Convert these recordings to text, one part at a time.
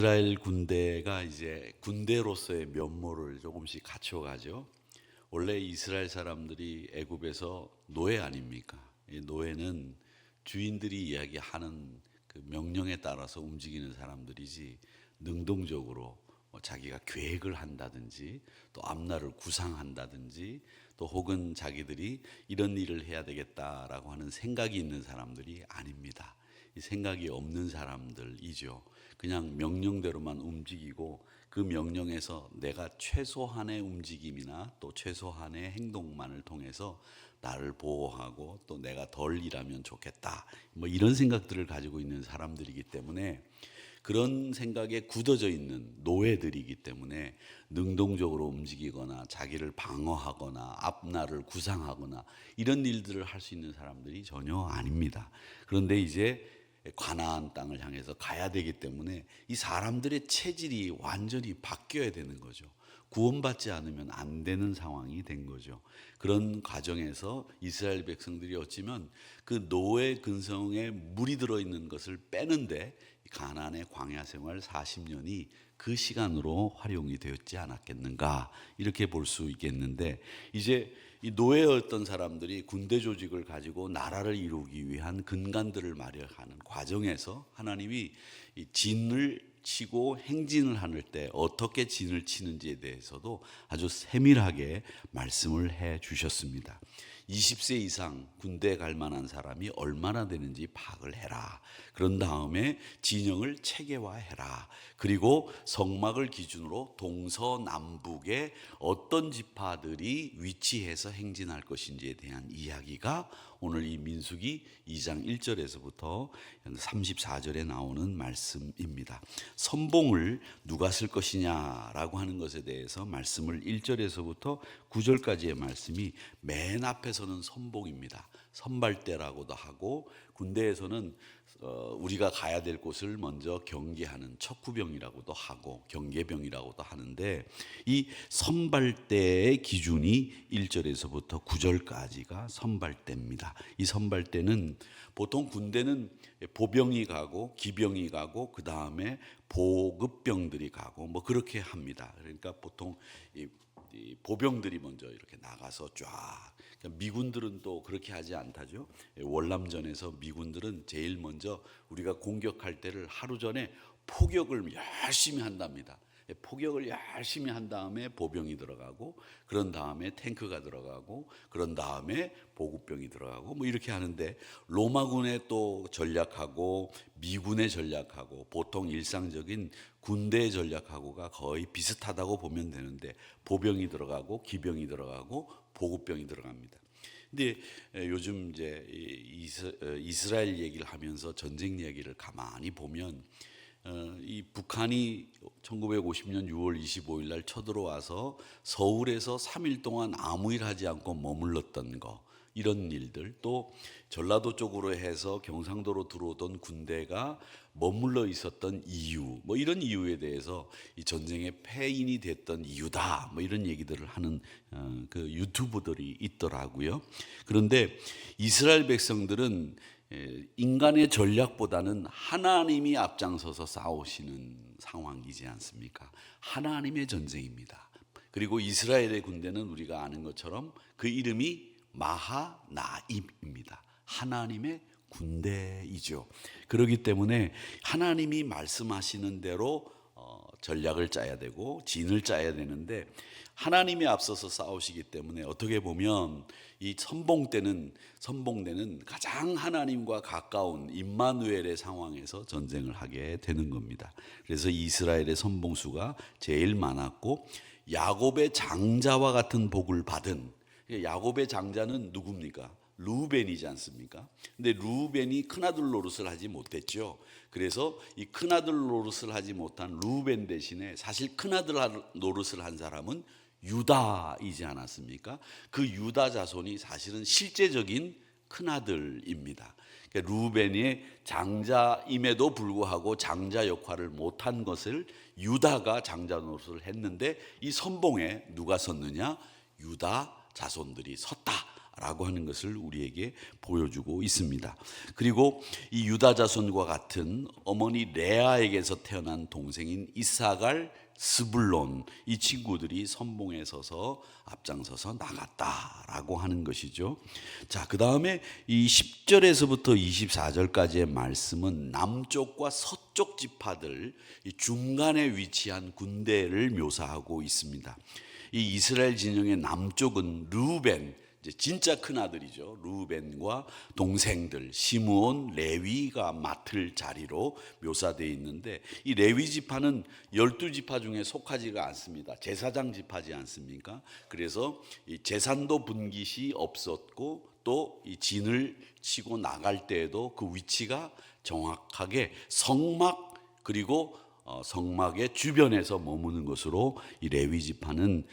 이스라엘 군대가 이제 군대로서의 면모를 조금씩 갖춰가죠. 원래 이스라엘 사람들이 애굽에서 노예 아닙니까? 이 노예는 주인들이 이야기하는 그 명령에 따라서 움직이는 사람들이지, 능동적으로 자기가 계획을 한다든지 또 앞날을 구상한다든지 또 혹은 자기들이 이런 일을 해야 되겠다라고 하는 생각이 있는 사람들이 아닙니다. 이 생각이 없는 사람들이죠. 그냥 명령대로만 움직이고 그 명령에서 내가 최소한의 움직임이나 또 최소한의 행동만을 통해서 나를 보호하고 또 내가 덜 일하면 좋겠다, 이런 생각들을 가지고 있는 사람들이기 때문에, 그런 생각에 굳어져 있는 노예들이기 때문에 능동적으로 움직이거나 자기를 방어하거나 앞날을 구상하거나 이런 일들을 할 수 있는 사람들이 전혀 아닙니다. 그런데 이제 가나안 땅을 향해서 가야 되기 때문에 이 사람들의 체질이 완전히 바뀌어야 되는 거죠. 구원받지 않으면 안 되는 상황이 된 거죠. 그런 과정에서 이스라엘 백성들이 어찌면 그 노예 근성에 물이 들어있는 것을 빼는데 가나안의 광야 생활 40년이 그 시간으로 활용이 되었지 않았겠는가, 이렇게 볼 수 있겠는데, 이제 이 노예였던 사람들이 군대 조직을 가지고 나라를 이루기 위한 근간들을 마련하는 과정에서 하나님이 이 진을 치고 행진을 하는 때 어떻게 진을 치는지에 대해서도 아주 세밀하게 말씀을 해 주셨습니다. 20세 이상 군대 갈 만한 사람이 얼마나 되는지 파악을 해라. 그런 다음에 진영을 체계화해라. 그리고 성막을 기준으로 동서남북에 어떤 지파들이 위치해서 행진할 것인지에 대한 이야기가 오늘 이 민수기 2장 1절에서부터 34절에 나오는 말씀입니다. 선봉을 누가 쓸 것이냐라고 하는 것에 대해서 말씀을 1절에서부터 9절까지의 말씀이 맨 앞에서는 선봉입니다. 선발대라고도 하고, 군대에서는 우리가 가야 될 곳을 먼저 경계하는 척후병이라고도 하고 경계병이라고도 하는데, 이 선발대의 기준이 1절에서부터 9절까지가 선발대입니다. 이 선발대는 보통 군대는 보병이 가고 기병이 가고 그 다음에 보급병들이 가고 그렇게 합니다. 그러니까 보통 이 보병들이 먼저 이렇게 나가서 쫙, 그러니까 미군들은 또 그렇게 하지 않다죠. 월남전에서 미군들은 제일 먼저 우리가 공격할 때를 하루 전에 포격을 열심히 한답니다. 포격을 열심히 한 다음에 보병이 들어가고, 그런 다음에 탱크가 들어가고, 그런 다음에 보급병이 들어가고 이렇게 하는데, 로마군의 또 전략하고 미군의 전략하고 보통 일상적인 군대의 전략하고가 거의 비슷하다고 보면 되는데, 보병이 들어가고 기병이 들어가고 보급병이 들어갑니다. 근데 요즘 이제 이스라엘 얘기를 하면서 전쟁 얘기를 가만히 보면, 이 북한이 1950년 6월 25일 날 쳐들어와서 서울에서 3일 동안 아무 일 하지 않고 머물렀던 거, 이런 일들, 또 전라도 쪽으로 해서 경상도로 들어오던 군대가 머물러 있었던 이유, 이런 이유에 대해서 이 전쟁의 패인이 됐던 이유다, 이런 얘기들을 하는 그 유튜브들이 있더라고요. 그런데 이스라엘 백성들은 인간의 전략보다는 하나님이 앞장서서 싸우시는 상황이지 않습니까? 하나님의 전쟁입니다. 그리고 이스라엘의 군대는 우리가 아는 것처럼 그 이름이 마하나임입니다. 하나님의 군대이죠. 그렇기 때문에 하나님이 말씀하시는 대로 전략을 짜야 되고 진을 짜야 되는데, 하나님이 앞서서 싸우시기 때문에 어떻게 보면 이 선봉대는 가장 하나님과 가까운 임마누엘의 상황에서 전쟁을 하게 되는 겁니다. 그래서 이스라엘의 선봉수가 제일 많았고, 야곱의 장자와 같은 복을 받은, 야곱의 장자는 누굽니까? 루벤이지 않습니까? 근데 루벤이 큰아들 노릇을 하지 못했죠. 그래서 이 큰아들 노릇을 하지 못한 루벤 대신에 사실 큰아들 노릇을 한 사람은 유다이지 않았습니까? 그 유다 자손이 사실은 실제적인 큰아들입니다. 그러니까 루벤의 장자임에도 불구하고 장자 역할을 못한 것을 유다가 장자 노릇을 했는데, 이 선봉에 누가 섰느냐? 유다 자손들이 섰다 라고 하는 것을 우리에게 보여주고 있습니다. 그리고 이 유다 자손과 같은 어머니 레아에게서 태어난 동생인 이사갈, 스불론, 이 친구들이 선봉에 서서 앞장서서 나갔다라고 하는 것이죠. 자, 그 다음에 이 10절에서부터 24절까지의 말씀은 남쪽과 서쪽 지파들, 이 중간에 위치한 군대를 묘사하고 있습니다. 이 이스라엘 진영의 남쪽은 르우벤, 이제 진짜 큰 아들이죠. 르우벤과 동생들 시므온, 레위가 맡을 자리로 묘사되어 있는데, 이 레위 지파는 12지파 중에 속하지가 않습니다. 제사장 지파지 않습니까? 그래서 이 제산도 분깃이 없었고, 또 이 진을 치고 나갈 때에도 그 위치가 정확하게 성막, 그리고 성막의 주변에서 머무는 것으로 이 레위 지파는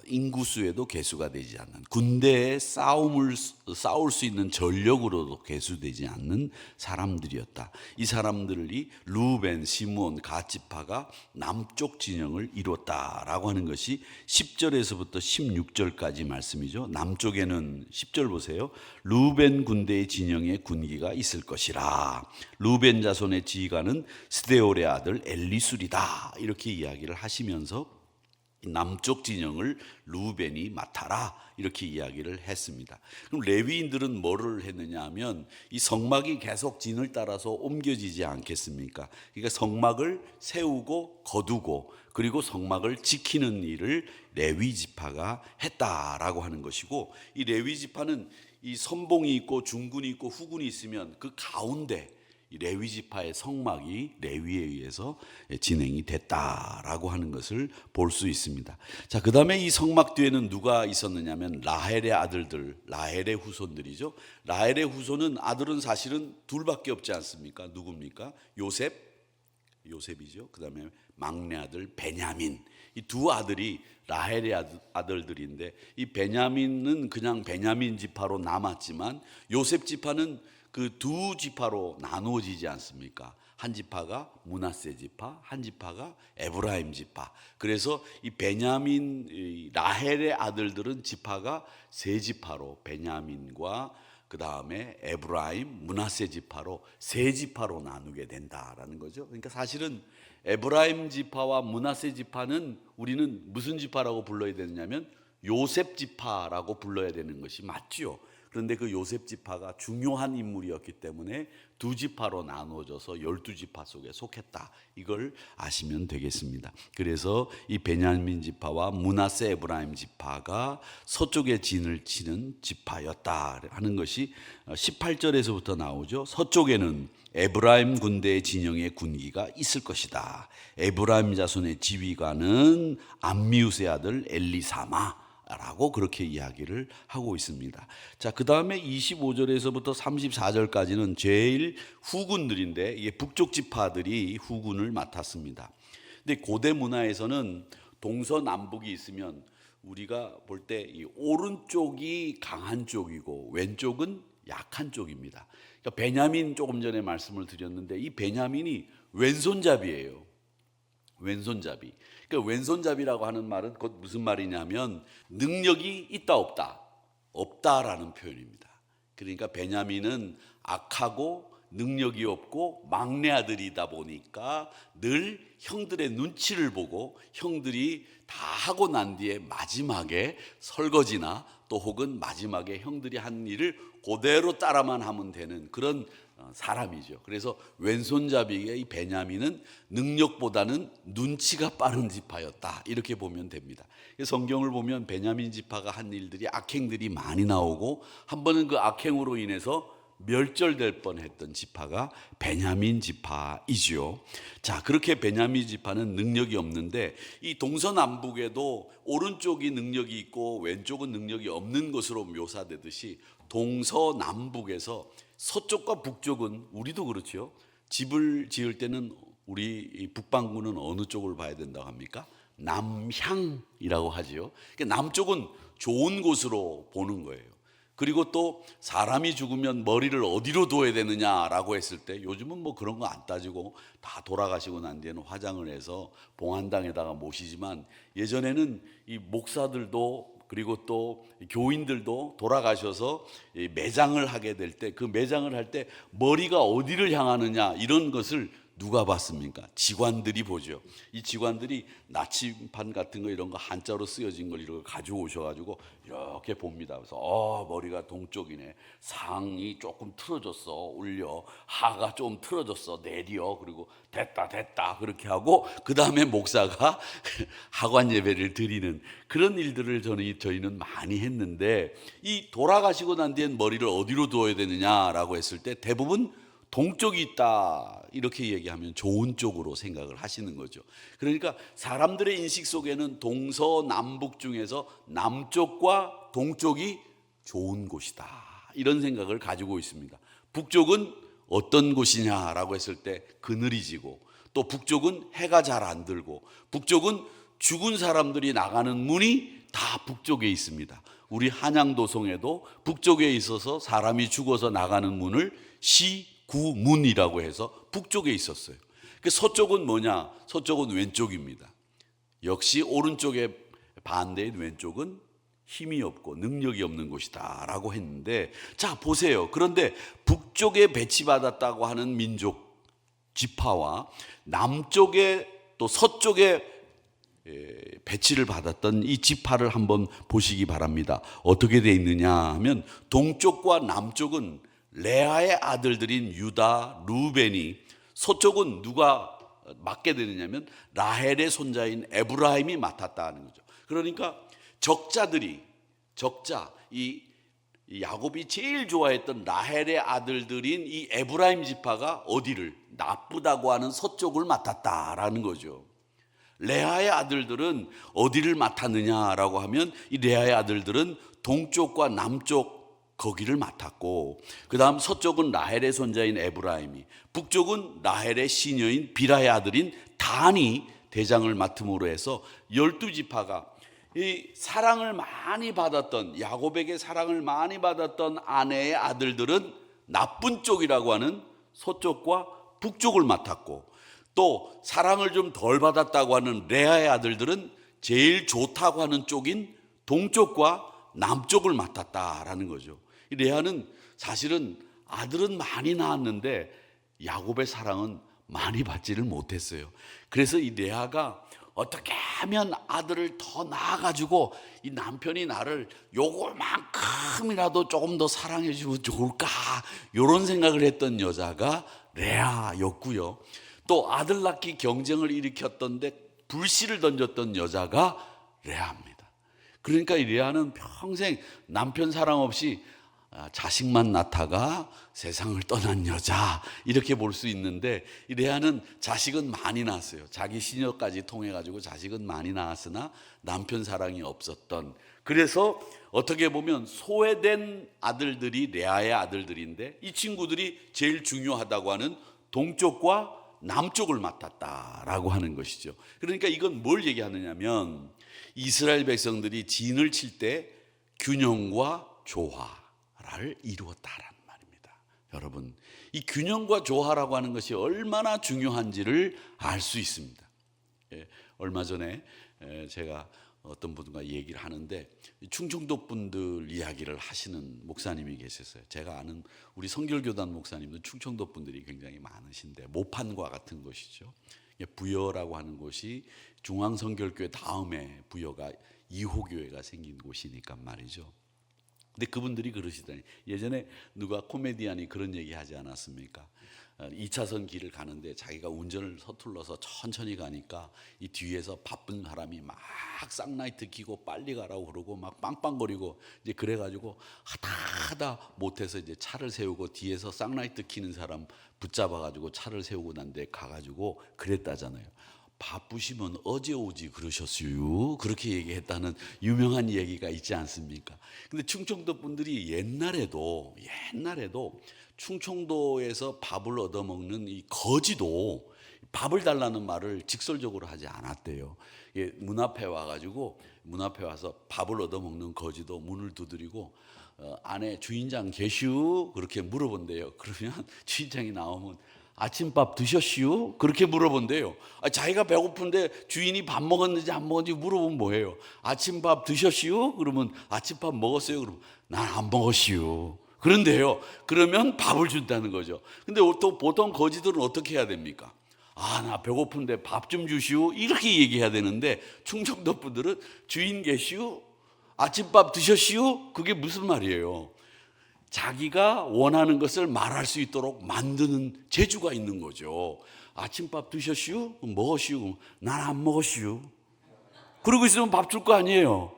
인구수에도 계수가 되지 않는, 군대에 싸울 수 있는 전력으로도 계수되지 않는 사람들이었다. 이 사람들이 루벤, 시므온, 갓 지파가 남쪽 진영을 이뤘다라고 하는 것이 10절에서부터 16절까지 말씀이죠. 남쪽에는 10절 보세요. 루벤 군대의 진영에 군기가 있을 것이라. 루벤 자손의 지휘관은 스데올의 아들 엘리술이다. 이렇게 이야기를 하시면서 남쪽 진영을 루벤이 맡아라 이렇게 이야기를 했습니다. 그럼 레위인들은 뭐를 했느냐 하면, 이 성막이 계속 진을 따라서 옮겨지지 않겠습니까? 그러니까 성막을 세우고 거두고, 그리고 성막을 지키는 일을 레위 지파가 했다라고 하는 것이고, 이 레위 지파는 이 선봉이 있고 중군이 있고 후군이 있으면 그 가운데 이 레위 지파의 성막이 레위에 의해서 진행이 됐다라고 하는 것을 볼 수 있습니다. 자, 그 다음에 이 성막 뒤에는 누가 있었느냐면 라헬의 아들들, 라헬의 후손들이죠. 라헬의 후손은 아들은 사실은 둘밖에 없지 않습니까? 누굽니까? 요셉이죠. 그 다음에 막내 아들 베냐민. 이 두 아들이 라헬의 아들들인데, 이 베냐민은 그냥 베냐민 지파로 남았지만 요셉 지파는 그 두 지파로 나누어지지 않습니까? 한 지파가 므낫세 지파, 한 지파가 에브라임 지파. 그래서 이 베냐민, 라헬의 아들들은 지파가 세 지파로, 베냐민과 그 다음에 에브라임, 므낫세 지파로 세 지파로 나누게 된다라는 거죠. 그러니까 사실은 에브라임 지파와 므낫세 지파는 우리는 무슨 지파라고 불러야 되느냐면 요셉 지파라고 불러야 되는 것이 맞죠. 그런데 그 요셉 지파가 중요한 인물이었기 때문에 두 지파로 나누어져서 12지파 속에 속했다. 이걸 아시면 되겠습니다. 그래서 이 베냐민 지파와 므낫세 에브라임 지파가 서쪽에 진을 치는 지파였다 하는 것이 18절에서부터 나오죠. 서쪽에는 에브라임 군대의 진영에 군기가 있을 것이다. 에브라임 자손의 지휘관은 암미우스의 아들 엘리사마 라고 그렇게 이야기를 하고 있습니다. 자, 그 다음에 25절에서부터 34절까지는 제일 후군들인데, 이게 북쪽 지파들이 후군을 맡았습니다. 근데 고대 문화에서는 동서남북이 있으면 우리가 볼 때 이 오른쪽이 강한 쪽이고 왼쪽은 약한 쪽입니다. 그러니까 베냐민, 조금 전에 말씀을 드렸는데, 이 베냐민이 왼손잡이에요. 왼손잡이. 그러니까 왼손잡이라고 하는 말은 곧 무슨 말이냐면 능력이 있다 없다, 없다라는 표현입니다. 그러니까 베냐민은 악하고 능력이 없고 막내 아들이다 보니까 늘 형들의 눈치를 보고 형들이 다 하고 난 뒤에 마지막에 설거지나 또 혹은 마지막에 형들이 한 일을 그대로 따라만 하면 되는 그런 사람이죠. 그래서 왼손잡이의 이 베냐민은 능력보다는 눈치가 빠른 지파였다, 이렇게 보면 됩니다. 성경을 보면 베냐민 지파가 한 일들이, 악행들이 많이 나오고, 한 번은 그 악행으로 인해서 멸절될 뻔했던 지파가 베냐민 지파이죠. 자, 그렇게 베냐민 지파는 능력이 없는데, 이 동서남북에도 오른쪽이 능력이 있고 왼쪽은 능력이 없는 것으로 묘사되듯이 동서남북에서 서쪽과 북쪽은, 우리도 그렇죠. 집을 지을 때는 우리 북반구는 어느 쪽을 봐야 된다고 합니까? 남향이라고 하지요. 그러니까 남쪽은 좋은 곳으로 보는 거예요. 그리고 또 사람이 죽으면 머리를 어디로 둬야 되느냐라고 했을 때, 요즘은 뭐 그런 거 안 따지고 다 돌아가시고 난 뒤에는 화장을 해서 봉안당에다가 모시지만, 예전에는 이 목사들도 그리고 또 교인들도 돌아가셔서 매장을 하게 될 때, 그 매장을 할 때 머리가 어디를 향하느냐 이런 것을 누가 봤습니까? 직관들이 보죠. 이 직관들이 나침반 같은 거 이런 거 한자로 쓰여진 걸 이렇게 가지고 오셔가지고 이렇게 봅니다. 그래서 머리가 동쪽이네. 상이 조금 틀어졌어. 올려. 하가 좀 틀어졌어. 내려. 그리고 됐다 그렇게 하고 그 다음에 목사가 하관 예배를 드리는 그런 일들을 저희는 많이 했는데, 이 돌아가시고 난 뒤엔 머리를 어디로 두어야 되느냐라고 했을 때 대부분 동쪽이 있다 이렇게 얘기하면 좋은 쪽으로 생각을 하시는 거죠. 그러니까 사람들의 인식 속에는 동서남북 중에서 남쪽과 동쪽이 좋은 곳이다 이런 생각을 가지고 있습니다. 북쪽은 어떤 곳이냐라고 했을 때 그늘이 지고, 또 북쪽은 해가 잘 안 들고, 북쪽은 죽은 사람들이 나가는 문이 다 북쪽에 있습니다. 우리 한양도성에도 북쪽에 있어서 사람이 죽어서 나가는 문을 시구문이라고 해서 북쪽에 있었어요. 서쪽은 뭐냐? 서쪽은 왼쪽입니다. 역시 오른쪽의 반대인 왼쪽은 힘이 없고 능력이 없는 곳이다 라고 했는데, 자 보세요. 그런데 북쪽에 배치받았다고 하는 민족 지파와 남쪽에 또 서쪽에 배치를 받았던 이 지파를 한번 보시기 바랍니다. 어떻게 되어 있느냐 하면, 동쪽과 남쪽은 레아의 아들들인 유다, 루벤이, 서쪽은 누가 맡게 되느냐면 라헬의 손자인 에브라임이 맡았다는 거죠. 그러니까 이 야곱이 제일 좋아했던 라헬의 아들들인 이 에브라임 지파가 어디를, 나쁘다고 하는 서쪽을 맡았다라는 거죠. 레아의 아들들은 어디를 맡았느냐라고 하면, 이 레아의 아들들은 동쪽과 남쪽 거기를 맡았고, 그 다음 서쪽은 라헬의 손자인 에브라임이, 북쪽은 라헬의 시녀인 비라의 아들인 단이 대장을 맡음으로 해서 12지파가 이 사랑을 많이 받았던, 야곱에게 사랑을 많이 받았던 아내의 아들들은 나쁜 쪽이라고 하는 서쪽과 북쪽을 맡았고, 또 사랑을 좀 덜 받았다고 하는 레아의 아들들은 제일 좋다고 하는 쪽인 동쪽과 남쪽을 맡았다라는 거죠. 레아는 사실은 아들은 많이 낳았는데 야곱의 사랑은 많이 받지를 못했어요. 그래서 이 레아가 어떻게 하면 아들을 더 낳아가지고 이 남편이 나를 요거만큼이라도 조금 더 사랑해 주면 좋을까, 이런 생각을 했던 여자가 레아였고요. 또 아들 낳기 경쟁을 일으켰던데 불씨를 던졌던 여자가 레아입니다. 그러니까 이 레아는 평생 남편 사랑 없이 자식만 낳다가 세상을 떠난 여자, 이렇게 볼 수 있는데, 이 레아는 자식은 많이 낳았어요. 자기 시녀까지 통해 가지고 자식은 많이 낳았으나 남편 사랑이 없었던, 그래서 어떻게 보면 소외된 아들들이 레아의 아들들인데, 이 친구들이 제일 중요하다고 하는 동쪽과 남쪽을 맡았다라고 하는 것이죠. 그러니까 이건 뭘 얘기하느냐면, 이스라엘 백성들이 진을 칠 때 균형과 조화를 이루었다라는 말입니다. 여러분, 이 균형과 조화라고 하는 것이 얼마나 중요한지를 알 수 있습니다. 얼마 전에 제가 어떤 분과 얘기를 하는데, 충청도 분들 이야기를 하시는 목사님이 계셨어요. 제가 아는 우리 성결교단 목사님도 충청도 분들이 굉장히 많으신데, 모판과 같은 곳이죠. 부여라고 하는 곳이 중앙성결교회 다음에 부여가 2호 교회가 생긴 곳이니까 말이죠. 근데 그분들이 그러시더니, 예전에 누가 코미디언이 그런 얘기 하지 않았습니까? 2차선 길을 가는데 자기가 운전을 서툴러서 천천히 가니까 이 뒤에서 바쁜 사람이 막 쌍라이트 켜고 빨리 가라고 그러고 막 빵빵거리고, 이제 그래가지고 하다 못해서 이제 차를 세우고 뒤에서 쌍라이트 켜는 사람 붙잡아가지고 차를 세우고 난 데 가가지고 그랬다잖아요. 바쁘시면 어제 오지 그러셨어요, 그렇게 얘기했다는 유명한 얘기가 있지 않습니까? 근데 충청도 분들이 옛날에도 충청도에서 밥을 얻어먹는 이 거지도 밥을 달라는 말을 직설적으로 하지 않았대요. 문 앞에 와가지고, 문 앞에 와서 밥을 얻어먹는 거지도 문을 두드리고 안에 주인장 계슈? 그렇게 물어본대요. 그러면 주인장이 나오면 아침밥 드셨시오? 그렇게 물어본대요. 자기가 배고픈데 주인이 밥 먹었는지 안 먹었는지 물어보면 뭐예요? 아침밥 드셨시오? 그러면 아침밥 먹었어요? 그러면 난 안 먹었시오. 그런데요, 그러면 밥을 준다는 거죠. 근데 또 보통 거지들은 어떻게 해야 됩니까? 나 배고픈데 밥 좀 주시오? 이렇게 얘기해야 되는데 충청도 분들은 주인 계시오? 아침밥 드셨시오? 그게 무슨 말이에요? 자기가 원하는 것을 말할 수 있도록 만드는 재주가 있는 거죠. 아침밥 드셨시오? 먹었시오? 난 안 먹었시오. 그러고 있으면 밥 줄 거 아니에요.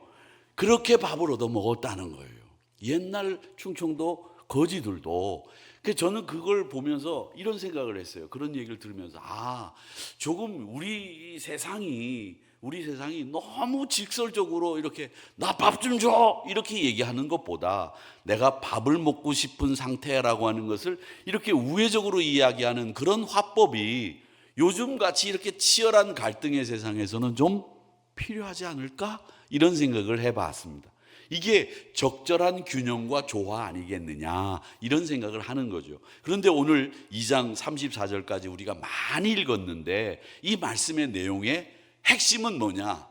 그렇게 밥을 얻어 먹었다는 거예요. 옛날 충청도 거지들도. 그래서 저는 그걸 보면서 이런 생각을 했어요. 그런 얘기를 들으면서 조금 우리 세상이 너무 직설적으로 이렇게 나 밥 좀 줘 이렇게 얘기하는 것보다 내가 밥을 먹고 싶은 상태라고 하는 것을 이렇게 우회적으로 이야기하는 그런 화법이 요즘같이 이렇게 치열한 갈등의 세상에서는 좀 필요하지 않을까? 이런 생각을 해봤습니다. 이게 적절한 균형과 조화 아니겠느냐 이런 생각을 하는 거죠. 그런데 오늘 2장 34절까지 우리가 많이 읽었는데 이 말씀의 내용의 핵심은 뭐냐?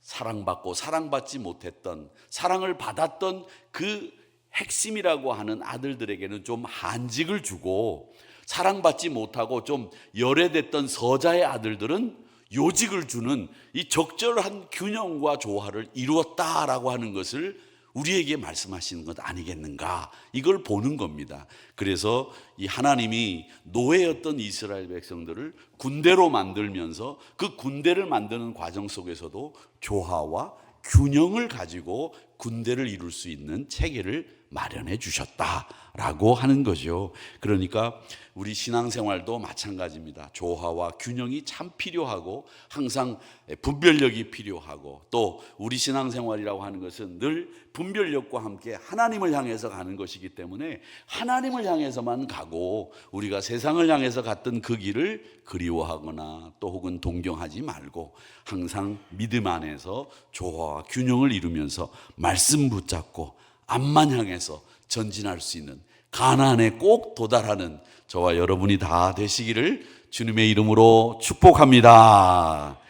사랑받고 사랑받지 못했던, 사랑을 받았던 그 핵심이라고 하는 아들들에게는 좀 한직을 주고, 사랑받지 못하고 좀 열애됐던 서자의 아들들은 요직을 주는 이 적절한 균형과 조화를 이루었다라고 하는 것을 우리에게 말씀하시는 것 아니겠는가, 이걸 보는 겁니다. 그래서 이 하나님이 노예였던 이스라엘 백성들을 군대로 만들면서 그 군대를 만드는 과정 속에서도 조화와 균형을 가지고 군대를 이룰 수 있는 체계를 마련해 주셨다라고 하는 거죠. 그러니까 우리 신앙생활도 마찬가지입니다. 조화와 균형이 참 필요하고 항상 분별력이 필요하고, 또 우리 신앙생활이라고 하는 것은 늘 분별력과 함께 하나님을 향해서 가는 것이기 때문에 하나님을 향해서만 가고 우리가 세상을 향해서 갔던 그 길을 그리워하거나 또 혹은 동경하지 말고 항상 믿음 안에서 조화와 균형을 이루면서 말씀 붙잡고 앞만 향해서 전진할 수 있는, 가나안에 꼭 도달하는 저와 여러분이 다 되시기를 주님의 이름으로 축복합니다.